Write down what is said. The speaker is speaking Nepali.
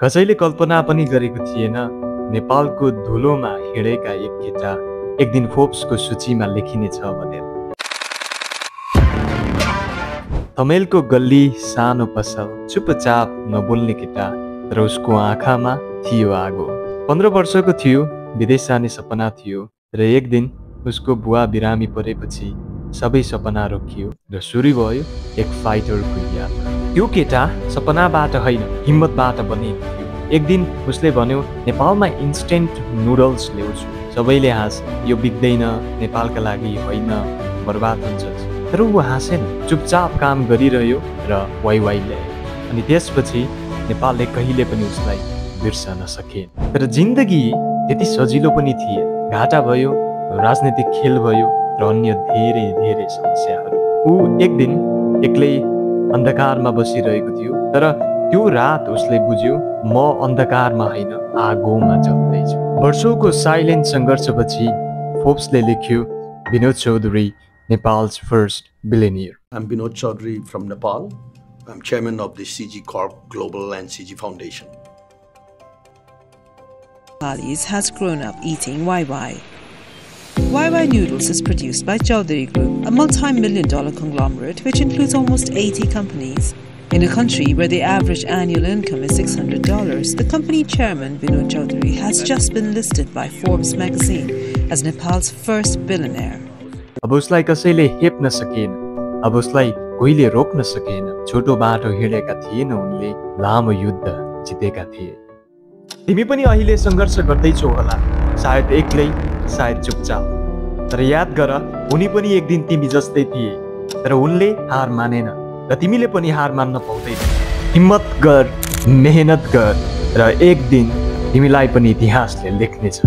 कसैले कल्पना पनि गरेको थिएन नेपालको धुलोमा हिँडेका एक केटा एक दिन फोर्ब्सको सूचीमा लेखिनेछ भनेर। तमेलको गल्ली सानो पसल, चुपचाप नबोल्ने केटा, तर उसको आँखामा थियो आगो। 15 वर्षको थियो, विदेश जाने सपना थियो र एक दिन उसको बुवा बिरामी परेपछि सबै सपना रोकियो र सुरु भयो एक फाइटरको यात्रा। त्यो केटा सपनाबाट होइन हिम्मतबाट बनेको थियो। एक दिन उसले भन्यो, नेपालमा इन्स्टेन्ट नुडल्स ल्याउँछु। सबैले हाँस, यो बिग्दैन, नेपालका लागि होइन, बर्बाद हुन्छ। तर ऊ हाँसेन, चुपचाप काम गरिरह्यो र वाइ ल्यायो। अनि त्यसपछि नेपालले कहिले पनि उसलाई बिर्सन सकेन। तर जिन्दगी त्यति सजिलो पनि थिएन। घाटा भयो, राजनीतिक खेल भयो र अन्य धेरै धेरै समस्याहरू। ऊ एक दिन एक्लै अन्धकारमा बसिरहेको थियो, तर त्यो रात उसले बुझ्यो, म अन्धकारमा होइन आगोमा जल्दैछु। वर्षौंको साइलेन्ट सङ्घर्षपछि फोर्ब्सले लेख्यो, Vinod Chaudhary, Nepal's first billionaire. I'm Vinod Chaudhary from Nepal. I'm chairman of the CG Corp Global and CG Foundation. Nepalis has grown up eating YY. YY Noodles is produced by Chaudhary Group, a multi-million-dollar conglomerate which includes almost 80 companies. In a country where the average annual income is $600, the company chairman Vinod Chaudhary has just been listed by Forbes magazine as Nepal's first billionaire. अब उसलाई कसैले हेप्न सकेन, अब उसलाई कोहीले रोक्न सकेन। छोटो बाटो हिँडेका थिएन उनले, लामो युद्ध जितेका थिए। तिमी पनि अहिले सङ्घर्ष गर्दैछौ होला, सायद एक्लै, सायद चुपचाप। तर याद गर, उनी पनि एक दिन तिमी जस्तै थिए, तर उनले हार मानेन र तिमीले पनि हार मान्न पाउँदैन। हिम्मत गर, मेहनत गर र एक दिन तिमीलाई पनि इतिहासले लेख्नेछ।